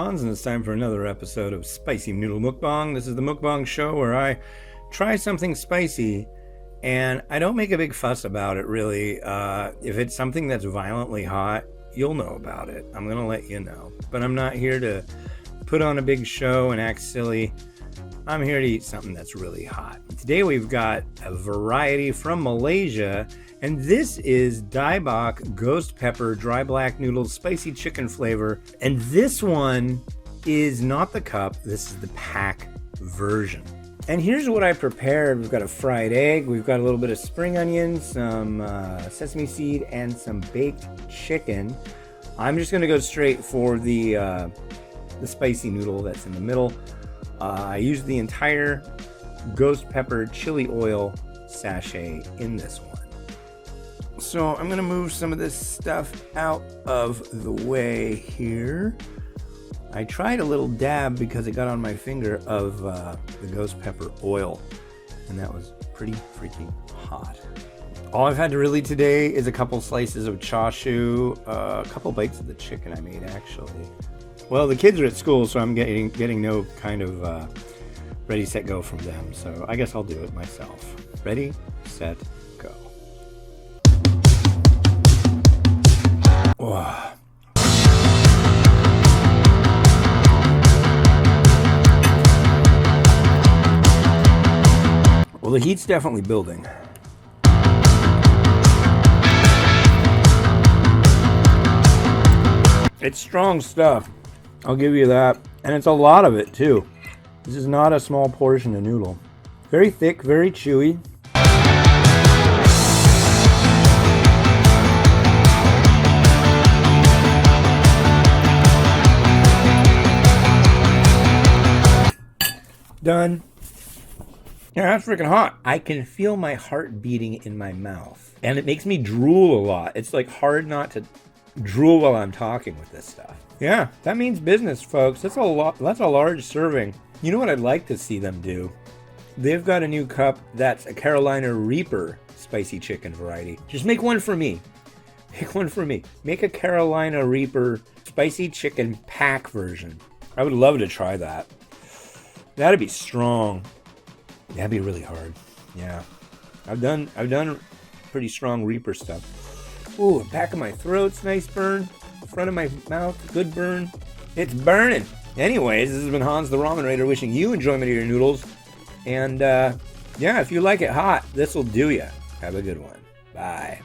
Hans, and it's time for another episode of Spicy Noodle Mukbang. This is the mukbang show where I try something spicy, and I don't make a big fuss about it, really. If it's something that's violently hot, you'll know about it. I'm going to let you know. But I'm not here to put on a big show and act silly. I'm here to eat something that's really hot. Today we've got a variety from Malaysia, and this is Daekbak Ghost Pepper Dry Black Noodles Spicy Chicken Flavor. And this one is not the cup, this is the pack version. And here's what I prepared. We've got a fried egg, we've got a little bit of spring onion, some sesame seed, and some baked chicken. I'm just gonna go straight for the spicy noodle that's in the middle. I used the entire ghost pepper chili oil sachet in this one. So I'm going to move some of this stuff out of the way here. I tried a little dab because it got on my finger of the ghost pepper oil, and that was pretty freaking hot. All I've had to really today is a couple slices of chashu, a couple bites of the chicken I made actually. Well, the kids are at school, so I'm getting no kind of ready, set, go from them. So I guess I'll do it myself. Ready, set, go. Oh. Well, the heat's definitely building. It's strong stuff. I'll give you that. And it's a lot of it, too. This is not a small portion of noodle. Very thick, very chewy. Done. Yeah, that's freaking hot. I can feel my heart beating in my mouth. And it makes me drool a lot. It's like hard not to drool while I'm talking with this stuff. Yeah, that means business, folks. That's a lot. That's a large serving. You know what I'd like to see them do? They've got a new cup that's a Carolina Reaper spicy chicken variety. Just make one for me. Make one for me. Make a Carolina Reaper spicy chicken pack version. I would love to try that. That'd be strong. That'd be really hard. Yeah, I've done pretty strong Reaper stuff. Ooh, back of my throat's nice burn. Front of my mouth, good burn. It's burning. Anyways, this has been Hans the Ramen Raider wishing you enjoyment of your noodles. And yeah, if you like it hot, this will do ya. Have a good one. Bye.